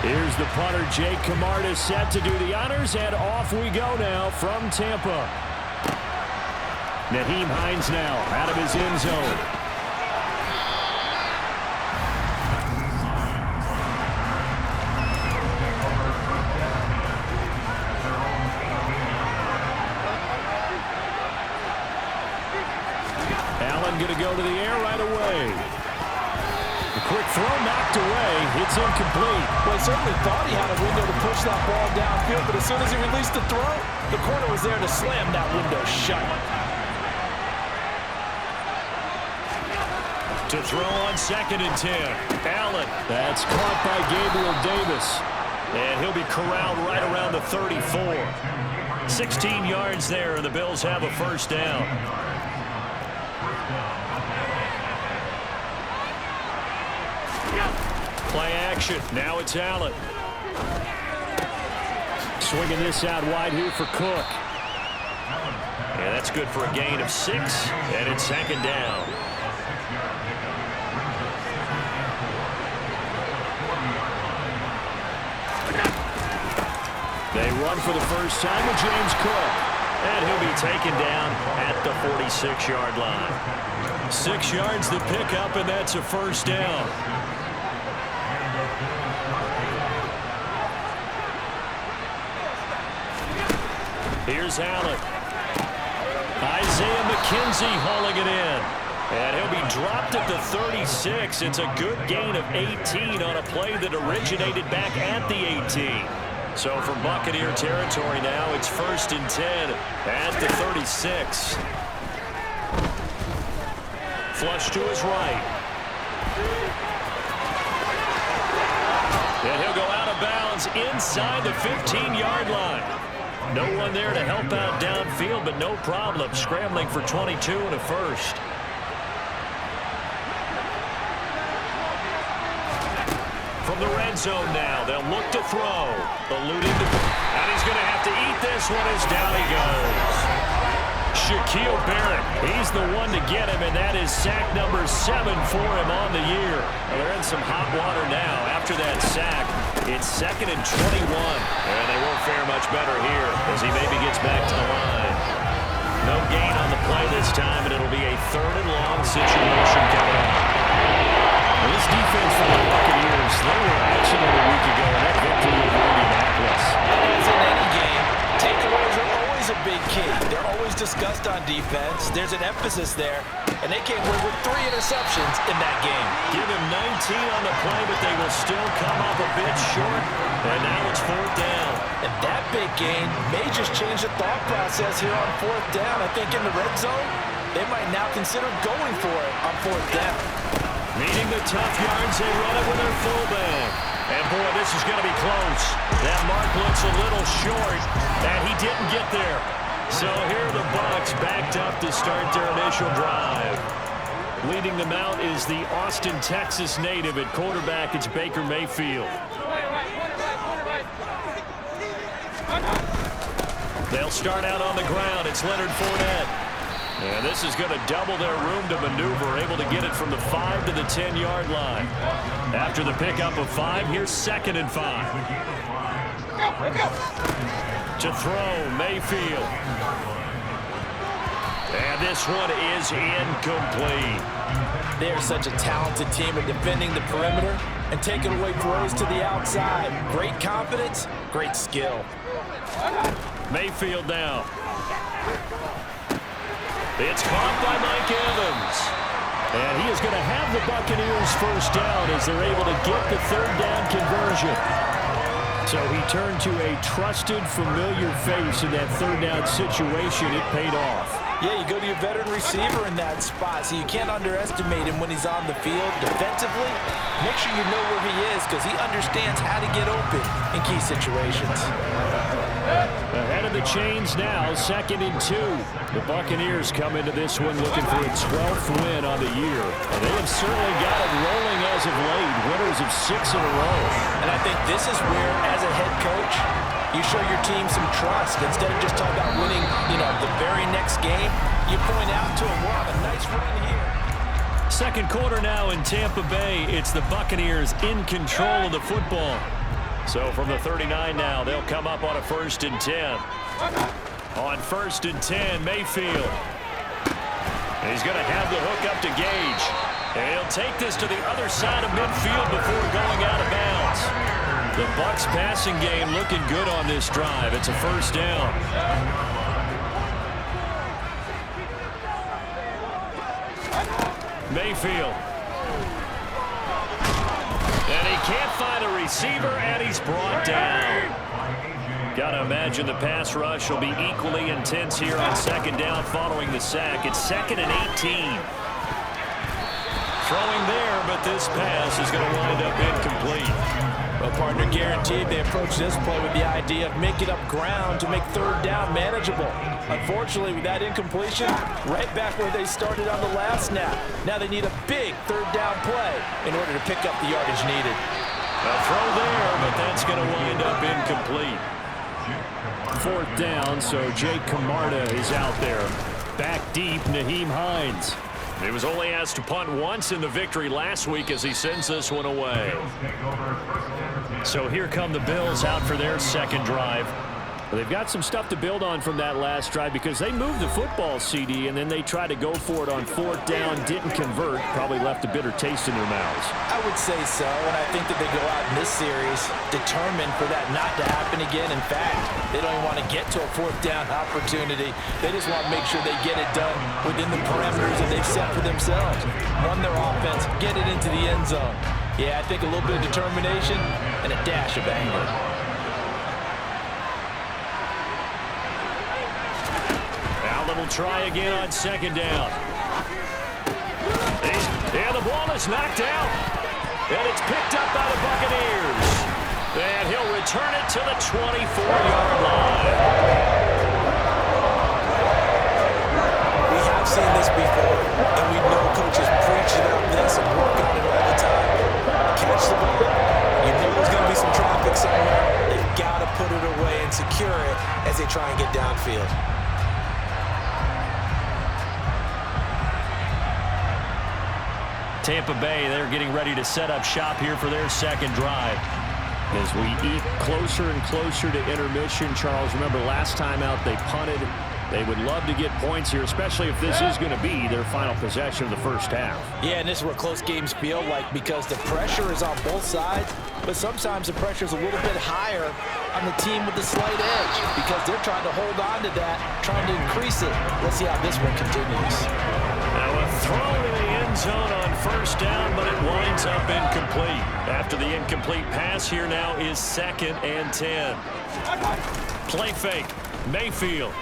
Here's the punter, Jake Camarda, set to do the honors, and off we go now from Tampa. Nyheim Hines now out of his end zone. Allen going to go to the air right away. The quick throw knocked away. It's incomplete. Well, he certainly thought he had a window to push that ball downfield, but as soon as he released the throw, the corner was there to slam that window shut. To throw on 2nd and 10. Allen. That's caught by Gabriel Davis. And he'll be corralled right around the 34. 16 yards there, and the Bills have a first down. Play action. Now it's Allen. Swinging this out wide here for Cook. Yeah, that's good for a gain of 6, and it's 2nd down. They run for the first time with James Cook. And he'll be taken down at the 46-yard line. 6 yards to pick up, and that's a first down. Here's Allen. Isaiah McKenzie hauling it in. And he'll be dropped at the 36. It's a good gain of 18 on a play that originated back at the 18. So from Buccaneer territory now, it's 1st and 10 at the 36. Flush to his right. And he'll go out of bounds inside the 15-yard line. No one there to help out downfield, but no problem. Scrambling for 22 and a first. From the red zone now, they'll look to throw. Alluding to, and he's going to have to eat this one as down he goes. Shaquille Barrett, he's the one to get him, and that is sack number 7 for him on the year. Well, they're in some hot water now after that sack. It's 2nd and 21, and they won't fare much better here as he maybe gets back to the line. No gain on the play this time, and it'll be a 3rd and long situation coming up. Well, this defense for the Buccaneers, they were excellent a week ago in that victory over Indianapolis. As in any game, takeaways are always a big key. They're always discussed on defense. There's an emphasis there, and they came away with 3 interceptions in that game. Give him 19 on the play, but they will still come up a bit short, and now it's 4th down. And that big gain may just change the thought process here on 4th down. I think in the red zone, they might now consider going for it on 4th down. Needing the tough yards, they run it with their fullback. And, boy, this is going to be close. That mark looks a little short, and he didn't get there. So here are the Bucs backed up to start their initial drive. Leading them out is the Austin, Texas native at quarterback. It's Baker Mayfield. They'll start out on the ground. It's Leonard Fournette. And this is going to double their room to maneuver, able to get it from the 5 to the 10-yard line. After the pickup of 5, here's 2nd and 5. To throw, Mayfield. And this one is incomplete. They're such a talented team at defending the perimeter and taking away throws to the outside. Great confidence, great skill. Mayfield now. It's caught by Mike Evans. And he is going to have the Buccaneers first down as they're able to get the 3rd down conversion. So he turned to a trusted, familiar face in that 3rd down situation. It paid off. Yeah, you go to your veteran receiver in that spot, so you can't underestimate him when he's on the field defensively. Make sure you know where he is because he understands how to get open in key situations. Ahead of the chains now, 2nd and 2. The Buccaneers come into this one looking for a 12th win on the year. And they have certainly got it rolling as of late, winners of 6 in a row. And I think this is where, as a head coach, you show your team some trust. Instead of just talking about winning, the very next game, you point out to them, wow, a nice run here. 2nd quarter now in Tampa Bay. It's the Buccaneers in control of the football. So from the 39 now, they'll come up on a 1st and 10. On 1st and 10, Mayfield. He's going to have the hook up to Gage. And he'll take this to the other side of midfield before going out of bounds. The Bucs passing game looking good on this drive. It's a 1st down. Mayfield. And he can't find a receiver, and he's brought down. Got to imagine the pass rush will be equally intense here on 2nd down following the sack. It's 2nd and 18. Throwing there, but this pass is going to wind up incomplete. Well, partner, guaranteed they approach this play with the idea of making up ground to make 3rd down manageable. Unfortunately, with that incompletion, right back where they started on the last snap. Now they need a big 3rd down play in order to pick up the yardage needed. A throw there, but that's going to wind up incomplete. 4th down, so Jake Camarda is out there. Back deep, Nyheim Hines. He was only asked to punt once in the victory last week as he sends this one away. So here come the Bills out for their 2nd drive. Well, they've got some stuff to build on from that last drive because they moved the football, CD, and then they tried to go for it on 4th down, didn't convert, probably left a bitter taste in their mouths. I would say so, and I think that they go out in this series determined for that not to happen again. In fact, they don't even want to get to a 4th down opportunity. They just want to make sure they get it done within the parameters that they've set for themselves. Run their offense, get it into the end zone. Yeah, I think a little bit of determination and a dash of anger. Will try again on 2nd down. And the ball is knocked out. And it's picked up by the Buccaneers. And he'll return it to the 24-yard line. We have seen this before, and we know coaches preach about this and work on it all the time. Catch the ball. You know there's going to be some traffic somewhere. They've got to put it away and secure it as they try and get downfield. Tampa Bay, they're getting ready to set up shop here for their 2nd drive. As we eat closer and closer to intermission, Charles, remember last time out they punted. They would love to get points here, especially if this is going to be their final possession of the 1st half. Yeah, and this is what close games feel like because the pressure is on both sides, but sometimes the pressure is a little bit higher on the team with the slight edge because they're trying to hold on to that, trying to increase it. Let's see how this one continues. Now a throw in the end zone on 1st down, but it winds up incomplete. After the incomplete pass, here now is 2nd and 10. Play fake. Mayfield.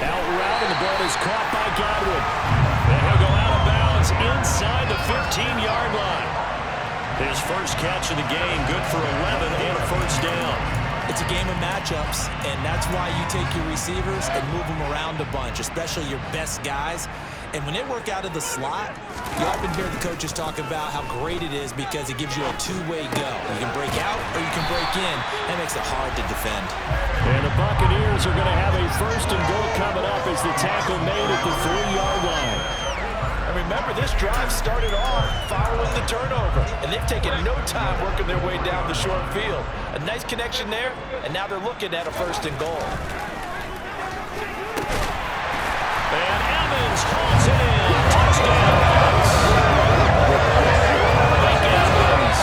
Out route, and the ball is caught by Godwin. And he'll go out of bounds inside the 15-yard line. His first catch of the game, good for 11 and a 1st down. It's a game of matchups, and that's why you take your receivers and move them around a bunch, especially your best guys. And when they work out of the slot, you often hear the coaches talk about how great it is because it gives you a two-way go. You can break out or you can break in. That makes it hard to defend. And the Buccaneers are going to have a 1st and goal coming up as the tackle made at the 3-yard line. And remember, this drive started off following the turnover, and they've taken no time working their way down the short field. A nice connection there, and now they're looking at a 1st and goal. And Evans hauls it in. Touchdown. Mike Evans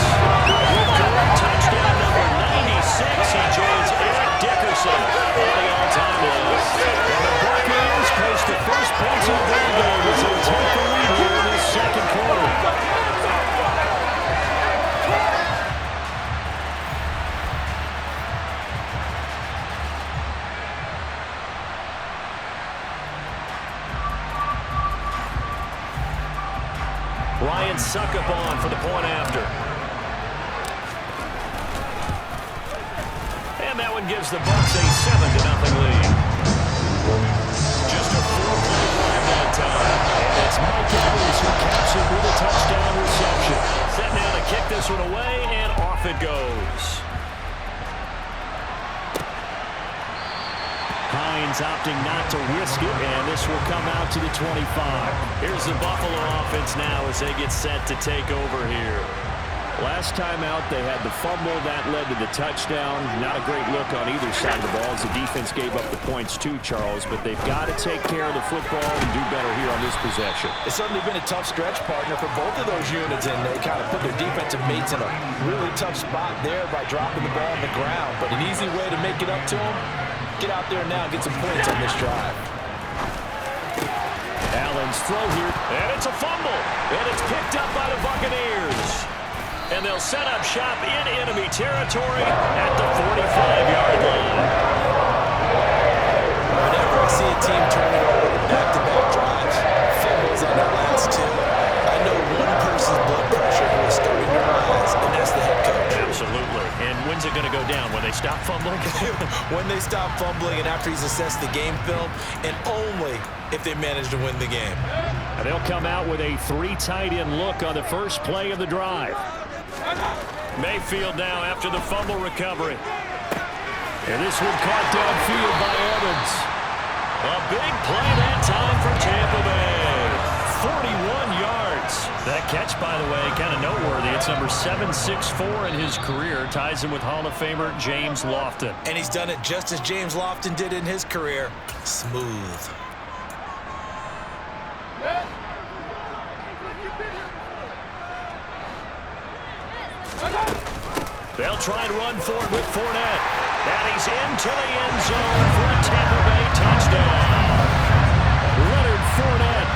with career touchdown number 96. He joins Eric Dickerson on the all-time list. And the Buccaneers post the first points of their game as they take the lead here in this 2nd quarter. Ryan Suckup on for the point after. And that one gives the Bucs a 7-0 lead. Just a 4-play drive that time. And it's Mike Evans who caps it with a touchdown reception. Set now to kick this one away, and off it goes. Hines opting not to risk it, and this will come out to the 25. Here's the Buffalo offense now as they get set to take over here. Last time out, they had the fumble. That led to the touchdown. Not a great look on either side of the ball as the defense gave up the points too, Charles. But they've got to take care of the football and do better here on this possession. It's certainly been a tough stretch, partner, for both of those units, and they kind of put their defensive mates in a really tough spot there by dropping the ball on the ground. But an easy way to make it up to them, get out there now and get some points on this drive. Allen's throw here, and it's a fumble, and it's picked up by the Buccaneers. And they'll set up shop in enemy territory at the 45-yard line. Whenever I see a team turn it over with back-to-back drives, fumbles on their last two, I know one person's blood pressure who is starting to rise, and that's the head coach. Absolutely. And when's it going to go down? When they stop fumbling? When they stop fumbling and after he's assessed the game film, and only if they manage to win the game. And they'll come out with a 3 tight end look on the first play of the drive. Mayfield now after the fumble recovery. And this one caught downfield by Evans. A big play that time for Tampa Bay. 41 yards. That catch, by the way, kind of noteworthy. It's number 764 in his career. Ties him with Hall of Famer James Lofton. And he's done it just as James Lofton did in his career. Smooth. They'll try and run for it with Fournette. And he's into the end zone for a Tampa Bay touchdown. Leonard Fournette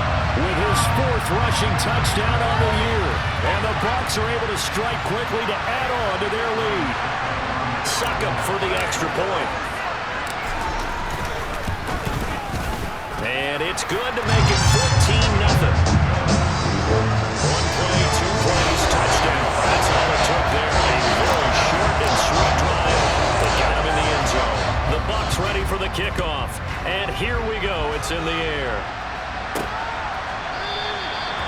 with his 4th rushing touchdown on the year. And the Bucs are able to strike quickly to add on to their lead. Suck him for the extra point. And it's good to make it 14-0. 1 play, 2 plays, touchdown. That's all it took there. A very short and sweet drive that got him in the end zone. The Bucs ready for the kickoff. And here we go. It's in the air.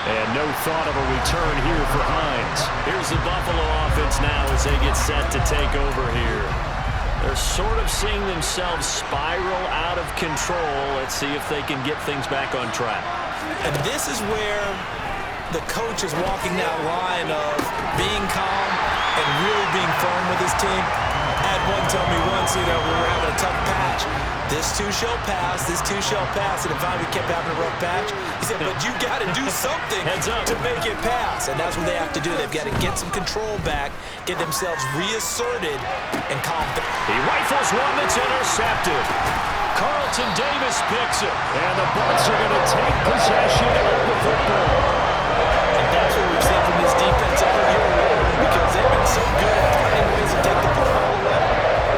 And no thought of a return here for Hines. Here's the Buffalo offense now as they get set to take over here. They're sort of seeing themselves spiral out of control. Let's see if they can get things back on track. And this is where the coach is walking that line of being calm and really being firm with his team. I had one tell me once, we were having a tough patch. This too shall pass, this too shall pass. And finally we kept having a rough patch. He said, but you got to do something to make it pass. And that's what they have to do. They've got to get some control back, get themselves reasserted, and calm down. He rifles one that's intercepted. Carlton Davis picks it. And the Bucs are going to take possession of the football. And that's what we've seen from this defense all year long, because they've been so good at finding ways to take the football away.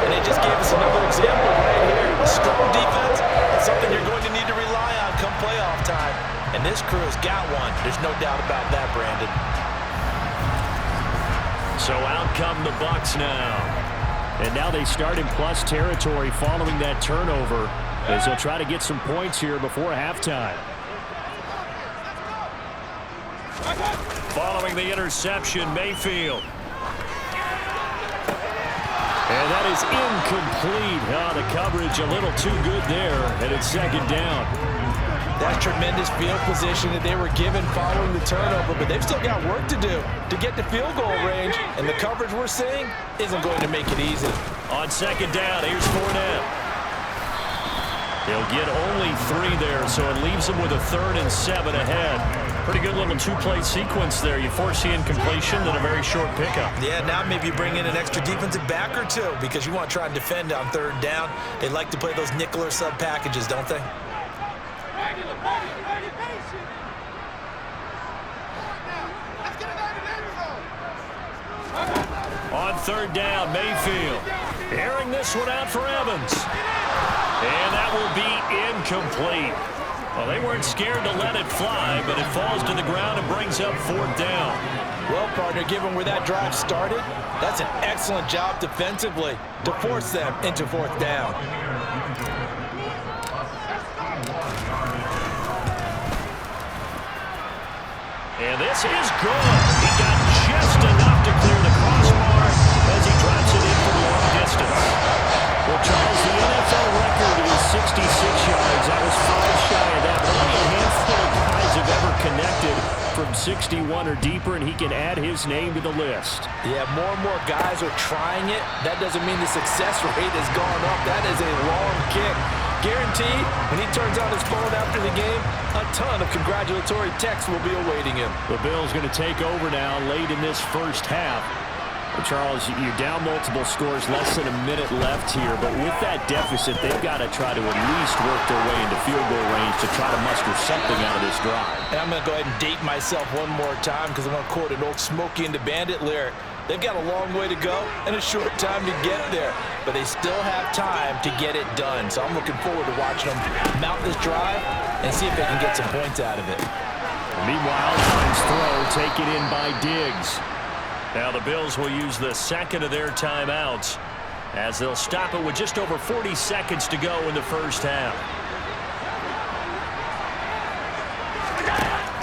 And they just gave us another example right here. A strong defense, something you're going to need to rely on come playoff time. And this crew has got one. There's no doubt about that, Brandon. So out come the Bucs now. And now they start in plus territory following that turnover as they'll try to get some points here before halftime. Following the interception, Mayfield. And that is incomplete. The coverage a little too good there, and it's 2nd down. That's tremendous field position that they were given following the turnover, but they've still got work to do to get to field goal range, and the coverage we're seeing isn't going to make it easy. On 2nd down, here's Fournette. He'll get only 3 there, so it leaves him with a 3rd and 7 ahead. Pretty good little 2-play sequence there. You force the incompletion, then a very short pickup. Yeah, now maybe you bring in an extra defensive back or two because you want to try and defend on 3rd down. They like to play those nickel or sub packages, don't they? On 3rd down, Mayfield. Airing this one out for Evans. And that will be incomplete. Well, they weren't scared to let it fly, but it falls to the ground and brings up 4th down. Well, partner, given where that drive started, that's an excellent job defensively to force them into 4th down. And this is good. He got just enough to clear the crossbar as he drops it in for the long distance. Well, Charles, the NFL record is 66 yards. That was 5 shy of that. Only a handful of guys have ever connected from 61 or or deeper, and he can add his name to the list. Yeah, more and more guys are trying it. That doesn't mean the success rate has gone up. That is a long kick. Guaranteed, when he turns on his phone after the game, a ton of congratulatory texts will be awaiting him. The Bills going to take over now late in this first half. Charles, you're down multiple scores, less than a minute left here, but with that deficit, they've got to try to at least work their way into field goal range to try to muster something out of this drive. And I'm going to go ahead and date myself one more time because I'm going to quote an old Smokey and the Bandit lyric. They've got a long way to go and a short time to get there, but they still have time to get it done. So I'm looking forward to watching them mount this drive and see if they can get some points out of it. Meanwhile, Hines' throw taken in by Diggs. Now the Bills will use the second of their timeouts as they'll stop it with just over 40 seconds to go in the first half.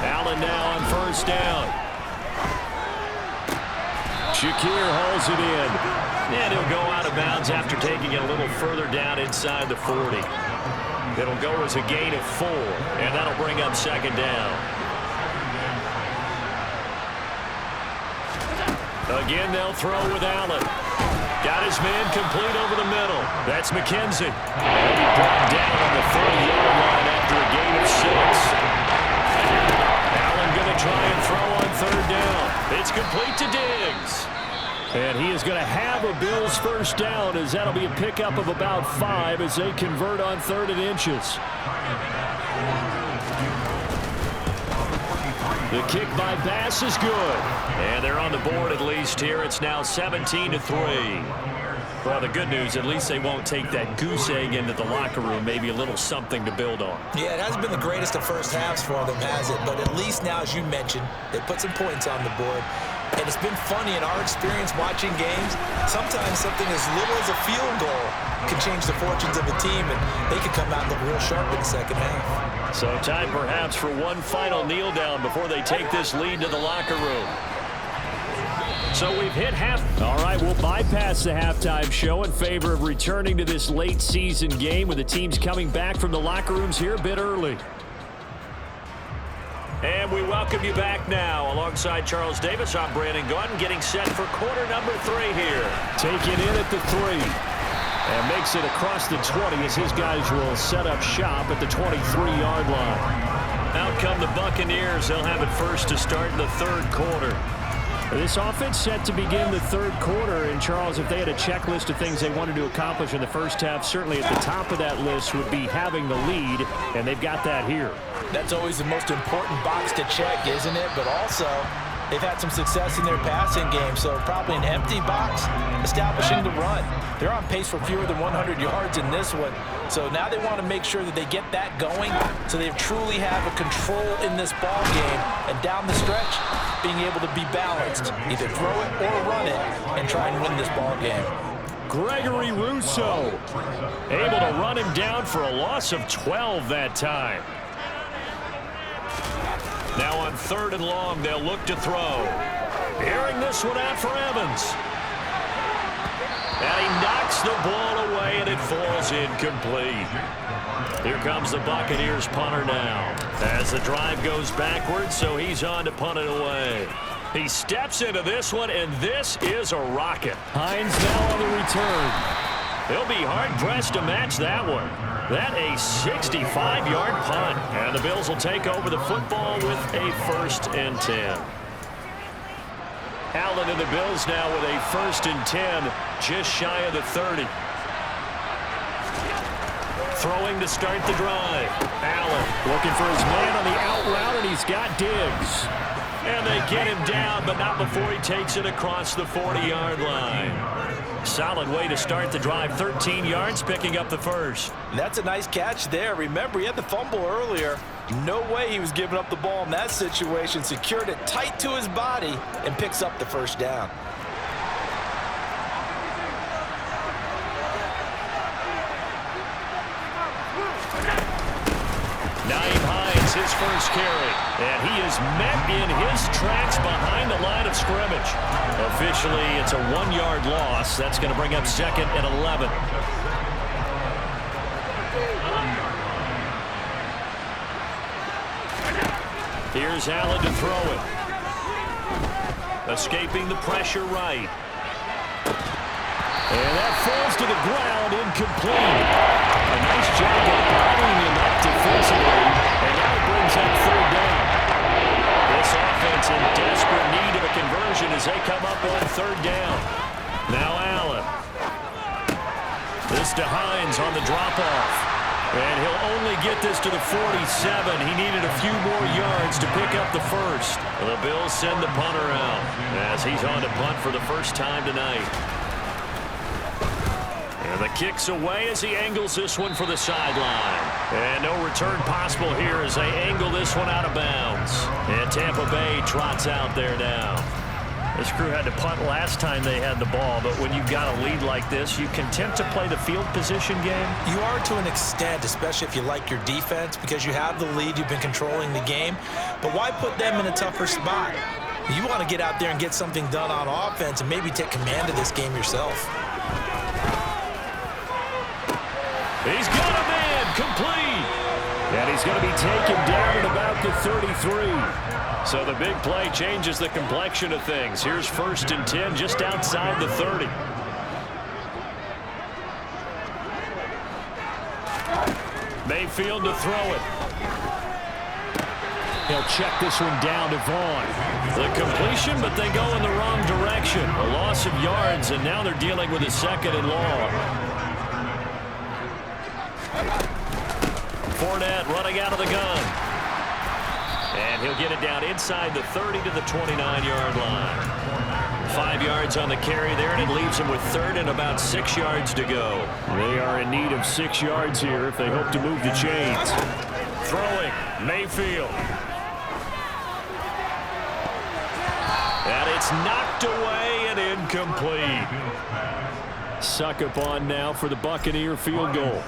Allen now on first down. Shakir hauls it in. And he'll go out of bounds after taking it a little further down inside the 40. It'll go as a gain of 4, and that'll bring up second down. Again, they'll throw with Allen. Got his man complete over the middle. That's McKenzie. And he brought down on the 30-yard line after a gain of 6. Allen going to try and throw on third down. It's complete to Diggs. And he is going to have a Bills first down, as that'll be a pickup of about 5 as they convert on 3rd and inches. The kick by Bass is good. And they're on the board at least here. It's now 17-3. Well, the good news, at least they won't take that goose egg into the locker room. Maybe a little something to build on. Yeah, it hasn't been the greatest of first halves for them, has it? But at least now, as you mentioned, they put some points on the board. And it's been funny in our experience watching games. Sometimes something as little as a field goal can change the fortunes of a team, and they could come out and look real sharp in the second half. So time perhaps for one final kneel down before they take this lead to the locker room. So we've hit half. All right, we'll bypass the halftime show in favor of returning to this late season game with the teams coming back from the locker rooms here a bit early. And we welcome you back now. Alongside Charles Davis, I'm Brandon Gaudin, getting set for quarter number 3 here. Taking in at the 3. And makes it across the 20 as his guys will set up shop at the 23-yard line. Out come the Buccaneers. They'll have it first to start in the 3rd quarter. This offense set to begin the 3rd quarter. And, Charles, if they had a checklist of things they wanted to accomplish in the first half, certainly at the top of that list would be having the lead, and they've got that here. That's always the most important box to check, isn't it? But also, they've had some success in their passing game, so probably an empty box establishing the run. They're on pace for fewer than 100 yards in this one, so now they want to make sure that they get that going so they truly have a control in this ball game, and down the stretch, being able to be balanced, either throw it or run it, and try and win this ball game. Gregory Rousseau able to run him down for a loss of 12 that time. Now on 3rd and long, they'll look to throw. Airing this one out for Evans. And he knocks the ball away, and it falls incomplete. Here comes the Buccaneers punter now. As the drive goes backwards, so he's on to punt it away. He steps into this one, and this is a rocket. Hines now on the return. He'll be hard-pressed to match that one. That a 65-yard punt. And the Bills will take over the football with a 1st and 10. Allen and the Bills now with a 1st and 10, just shy of the 30. Throwing to start the drive. Allen looking for his man on the out route, and he's got Diggs. And they get him down, but not before he takes it across the 40-yard line. Solid way to start the drive. 13 yards, picking up the 1st. That's a nice catch there. Remember, he had the fumble earlier. No way he was giving up the ball in that situation. Secured it tight to his body and picks up the 1st down. His first carry, and he is met in his tracks behind the line of scrimmage. Officially, it's a 1-yard loss. That's going to bring up 2nd and 11. Here's Allen to throw it. Escaping the pressure right. And that falls to the ground, incomplete. A nice job of bottling him up defensively, and now it brings up third down. This offense in desperate need of a conversion as they come up on third down. Now Allen. This to Hines on the drop-off. And he'll only get this to the 47. He needed a few more yards to pick up the first. The Bills send the punter out as he's on to punt for the first time tonight. And the kick's away as he angles this one for the sideline. And no return possible here as they angle this one out of bounds. And Tampa Bay trots out there now. This crew had to punt last time they had the ball, but when you've got a lead like this, you can tempt to play the field position game. You are to an extent, especially if you like your defense, because you have the lead, you've been controlling the game. But why put them in a tougher spot? You want to get out there and get something done on offense and maybe take command of this game yourself. He's got a man, complete. And he's going to be taken down at about the 33. So the big play changes the complexion of things. Here's 1st and 10 just outside the 30. Mayfield to throw it. He'll check this one down to Vaughn. The completion, but they go in the wrong direction. A loss of yards, and now they're dealing with a 2nd and long. Fournette running out of the gun. And he'll get it down inside the 30 to the 29-yard line. 5 yards on the carry there, and it leaves him with 3rd and about 6 yards to go. They are in need of 6 yards here if they hope to move the chains. Throwing, Mayfield. And it's knocked away and incomplete. Succop on now for the Buccaneer field goal.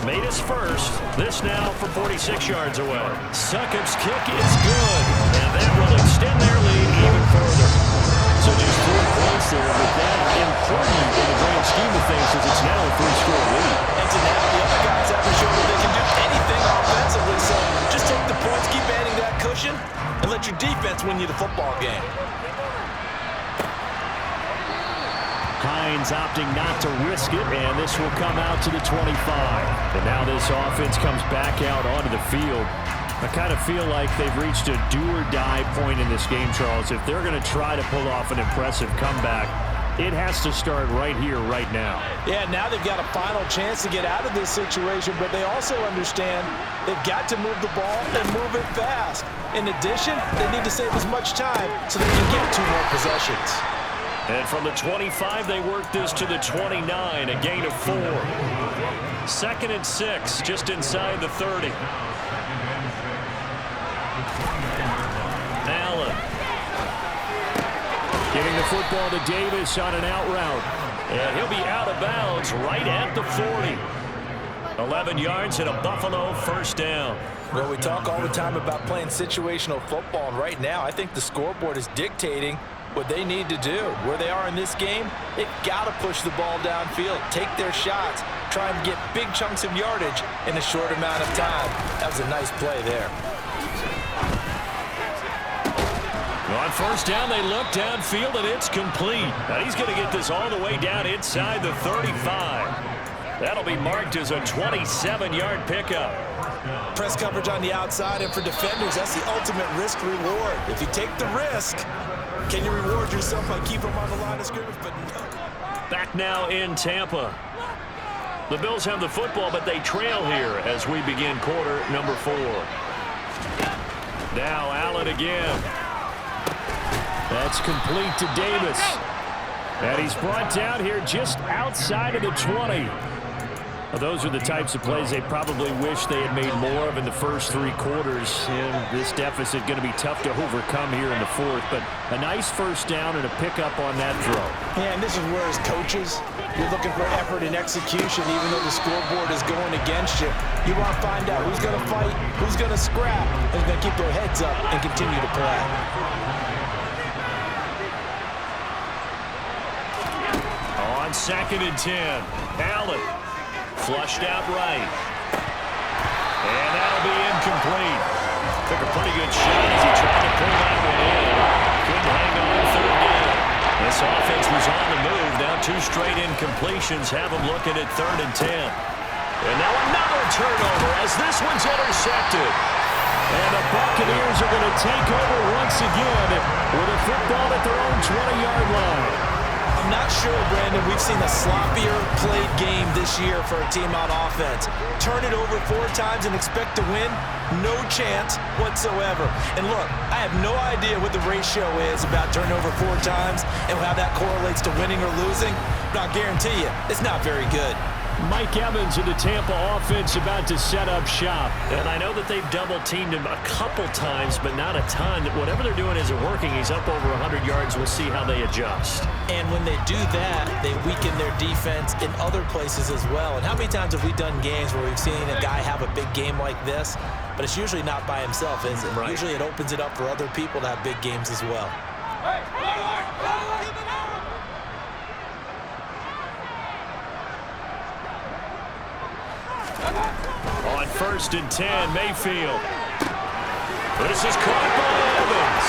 Made his first. This now from 46 yards away. Succop's kick is good. And that will extend their lead even further. So just 4 points there, but that important in the grand scheme of things as it's now a 3-score lead. And to now, the other guys haven't shown that they can do anything offensively. So just take the points, keep adding that cushion, and let your defense win you the football game. Hines opting not to risk it, and this will come out to the 25. And now this offense comes back out onto the field. I kind of feel like they've reached a do-or-die point in this game, Charles. If they're going to try to pull off an impressive comeback, it has to start right here, right now. Yeah, now they've got a final chance to get out of this situation, but they also understand they've got to move the ball and move it fast. In addition, they need to save as much time so they can get 2 more possessions. And from the 25, they work this to the 29, a gain of 4. 2nd and 6, just inside the 30. Allen. Giving the football to Davis on an out route. And he'll be out of bounds right at the 40. 11 yards and a Buffalo 1st down. Well, we talk all the time about playing situational football, and right now I think the scoreboard is dictating what they need to do. Where they are in this game, they've got to push the ball downfield, take their shots, try and get big chunks of yardage in a short amount of time. That was a nice play there. On 1st down, they look downfield, and it's complete. Now he's going to get this all the way down inside the 35. That'll be marked as a 27-yard pickup. Press coverage on the outside, and for defenders, that's the ultimate risk-reward. If you take the risk, can you reward yourself by keeping them on the line of scrimmage? But no. Back now in Tampa. The Bills have the football, but they trail here as we begin quarter number 4. Now Allen again. That's complete to Davis. And he's brought down here just outside of the 20. Well, those are the types of plays they probably wish they had made more of in the first 3 quarters. And this deficit going to be tough to overcome here in the 4th. But a nice 1st down and a pickup on that throw. Yeah, and this is where, as coaches, you're looking for effort and execution, even though the scoreboard is going against you. You want to find out who's going to fight, who's going to scrap, and who's going to keep their heads up and continue to play. On 2nd and 10, Allen. Flushed out right. And that'll be incomplete. Took a pretty good shot as he tried to pull that one in. Couldn't hang on 3rd down. This offense was on the move. Now 2 straight incompletions have them looking at 3rd and 10. And now another turnover as this one's intercepted. And the Buccaneers are going to take over once again with a football at their own 20-yard line. I'm not sure, Brandon, we've seen a sloppier played game this year for a team on offense. Turn it over 4 times and expect to win? No chance whatsoever. And look, I have no idea what the ratio is about turnover 4 times and how that correlates to winning or losing, but I'll guarantee you, it's not very good. Mike Evans of the Tampa offense about to set up shop. And I know that they've double-teamed him a couple times, but not a ton. Whatever they're doing isn't working. He's up over 100 yards. We'll see how they adjust. And when they do that, they weaken their defense in other places as well. And how many times have we done games where we've seen a guy have a big game like this, but it's usually not by himself, is it? Right. Usually it opens it up for other people to have big games as well. On 1st and 10, Mayfield. This is caught by Evans.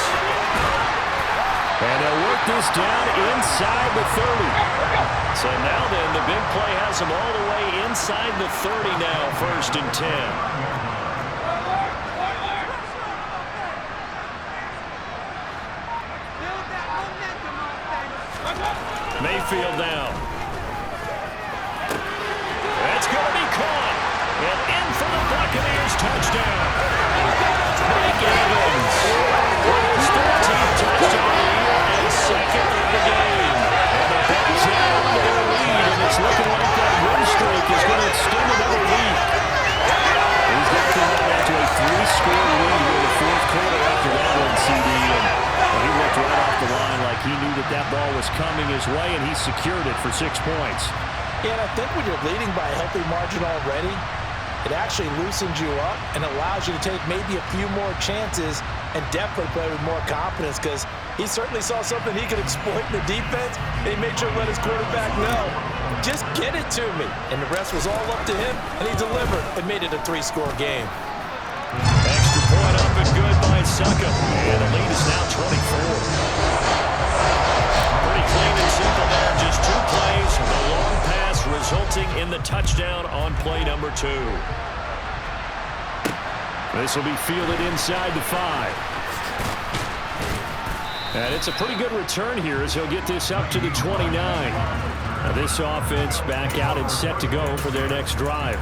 And they'll work this down inside the 30. So now then, the big play has them all the way inside the 30 now, 1st and 10. Mayfield now. That's going to be caught. And in for the Buccaneers, touchdown. Mike Evans with his 13th touchdown of the year and 2nd of the game. And the Bucs hang on to their lead, and it's looking like that win streak is going to extend another week. He's got them out to a 3-score lead in the 4th quarter after that one, CD. And he looked right off the line like he knew that that ball was coming his way, and he secured it for 6 points. Yeah, and I think when you're leading by a healthy margin already, it actually loosens you up and allows you to take maybe a few more chances and definitely play with more confidence, because he certainly saw something he could exploit in the defense, and he made sure to let his quarterback know, just get it to me. And the rest was all up to him, and he delivered and made it a 3-score game. Extra point up and good by Suckup. And the lead is now 24. Pretty clean and simple there. Just 2 plays. The long pass resulting in the touchdown on play number 2. This will be fielded inside the 5. And it's a pretty good return here as he'll get this up to the 29. Now this offense back out and set to go for their next drive.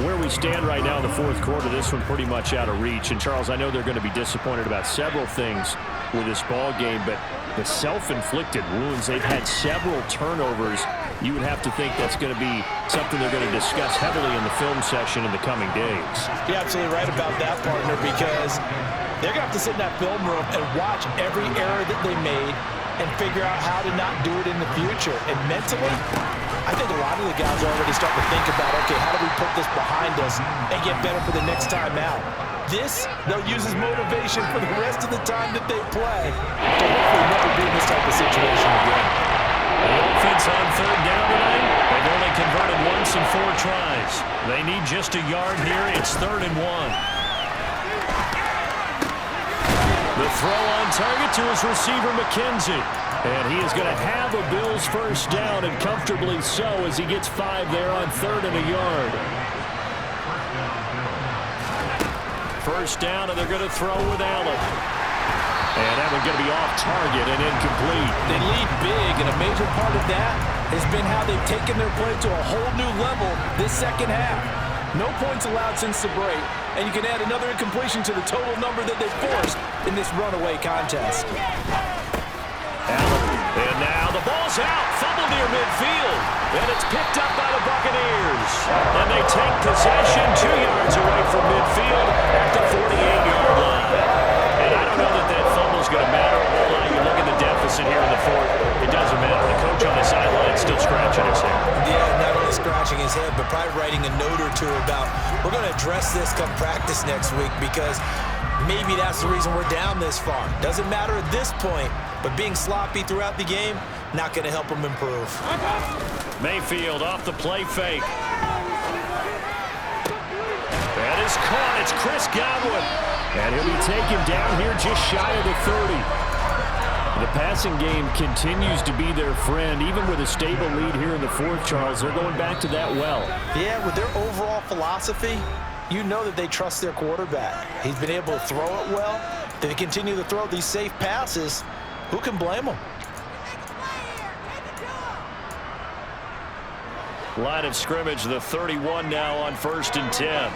Where we stand right now in the 4th quarter, this one pretty much out of reach. And, Charles, I know they're going to be disappointed about several things with this ball game, but the self-inflicted wounds, they've had several turnovers. You would have to think that's going to be something they're going to discuss heavily in the film session in the coming days. You're absolutely right about that, partner, because they're going to have to sit in that film room and watch every error that they made and figure out how to not do it in the future. And mentally, I think a lot of the guys are already starting to think about, okay, how do we put this behind us and get better for the next time out? This, they'll use as motivation for the rest of the time that they play to hopefully never be in this type of situation again. The offense on 3rd down tonight, they've only converted once in 4 tries. They need just a yard here. It's 3rd and 1. The throw on target to his receiver, McKenzie. And he is going to have a Bills first down, and comfortably so, as he gets 5 there on 3rd and a yard. First down, and they're going to throw with Allen. And that one's going to be off target and incomplete. They lead big, and a major part of that has been how they've taken their play to a whole new level this second half. No points allowed since the break, and you can add another incompletion to the total number that they forced in this runaway contest. Allen, and now the ball's out, fumble near midfield, and it's picked up by the Buccaneers. And they take possession 2 yards away from midfield at the 48-yard line. And I don't know that that fumble's going to matter a whole lot. You look at the deficit here in the 4th, it doesn't matter. The coach on the sideline is still scratching his head. Yeah, not only scratching his head, but probably writing a note or two about, we're going to address this come practice next week, because maybe that's the reason we're down this far. Doesn't matter at this point, but being sloppy throughout the game, not going to help them improve. Mayfield off the play fake. That is caught. It's Chris Godwin. And he'll be taken down here just shy of the 30. The passing game continues to be their friend. Even with a stable lead here in the fourth, Charles, they're going back to that well. Yeah, with their overall philosophy, you know that they trust their quarterback. He's been able to throw it well. They continue to throw these safe passes. Who can blame them? Line of scrimmage, the 31 now on 1st and 10.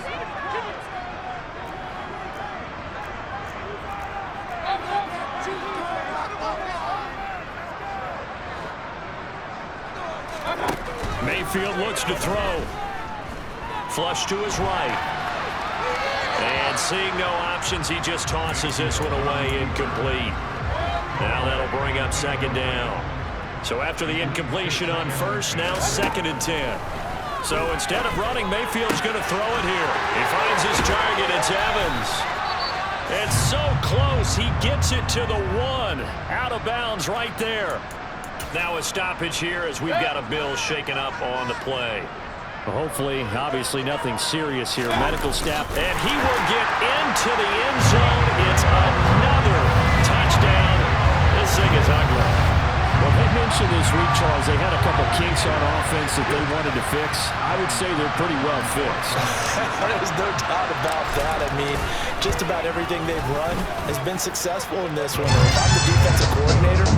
Mayfield looks to throw. Flush to his right. And seeing no options, he just tosses this one away, incomplete. Now that'll bring up 2nd down. So after the incompletion on 1st, now 2nd and 10. So instead of running, Mayfield's going to throw it here. He finds his target. It's Evans. It's so close. He gets it to the 1. Out of bounds right there. Now a stoppage here as we've got a Bill shaken up on the play. Well, hopefully, obviously nothing serious here. Medical staff. And he will get into the end zone. It's another touchdown. This thing is ugly. Well, they mentioned this week, Charles, they had a couple kinks on offense that they wanted to fix. I would say they're pretty well fixed. There's no doubt about that. I mean, just about everything they've run has been successful in this one. If I'm the defensive coordinator,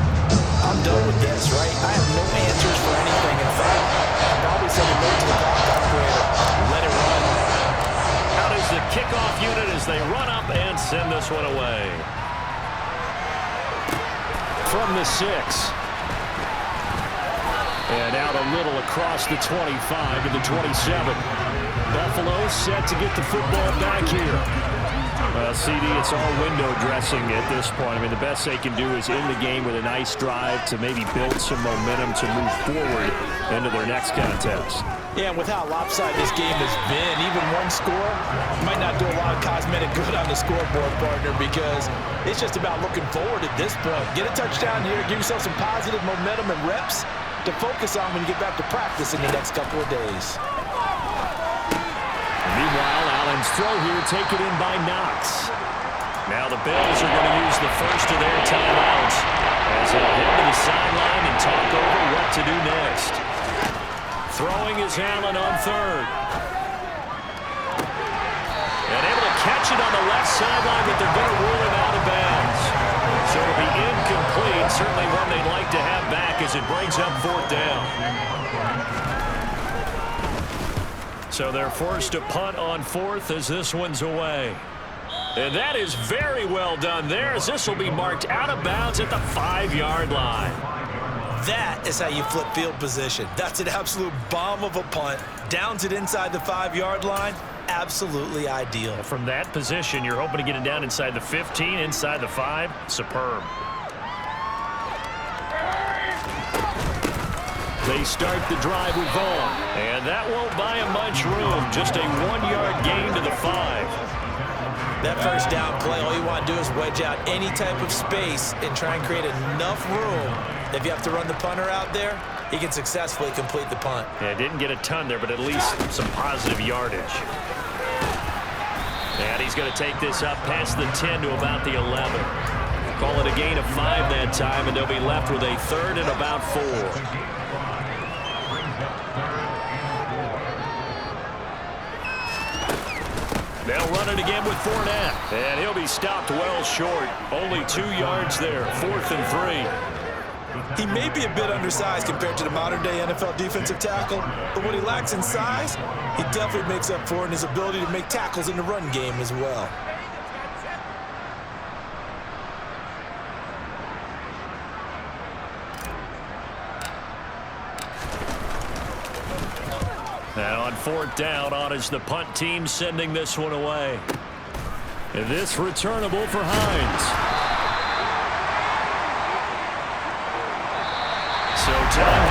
I'm done with this, right? I have no answers for anything. In fact, I'm probably sending note to the clock operator. Let it run. Out is the kickoff unit as they run up and send this one away. From the 6. And out a little across the 25 to the 27. Buffalo set to get the football back here. CD, it's all window dressing at this point. I mean, the best they can do is end the game with a nice drive to maybe build some momentum to move forward into their next contest. Yeah, and with how lopsided this game has been, even one score might not do a lot of cosmetic good on the scoreboard, partner, because it's just about looking forward at this point. Get a touchdown here, give yourself some positive momentum and reps to focus on when you get back to practice in the next couple of days. Meanwhile, Allen's throw here taken in by Knox. Now the Bills are going to use the first of their timeouts as they'll head to the sideline and talk over what to do next. Throwing is Allen on 3rd. And able to catch it on the left sideline, but they're going to rule him out of bounds. So it'll be incomplete. Certainly one they'd like to have back as it brings up 4th down. So they're forced to punt on 4th as this one's away. And that is very well done there as this will be marked out of bounds at the 5-yard line. That is how you flip field position. That's an absolute bomb of a punt. Downs it inside the 5-yard line. Absolutely ideal. From that position, you're hoping to get it down inside the 15, inside the 5. Superb. They start the drive with Vaughn. And that won't buy him much room. Just a 1-yard gain to the 5. That first down play, all you want to do is wedge out any type of space and try and create enough room. If you have to run the punter out there, he can successfully complete the punt. Yeah, didn't get a ton there, but at least some positive yardage. And he's going to take this up past the 10 to about the 11. Call it a gain of 5 that time, and they'll be left with a 3rd and about 4. They'll run it again with Fournette. And he'll be stopped well short. Only 2 yards there. 4th and 3. He may be a bit undersized compared to the modern-day NFL defensive tackle, but what he lacks in size, he definitely makes up for in his ability to make tackles in the run game as well. And on 4th down, on is the punt team sending this one away. And this returnable for Hines. So time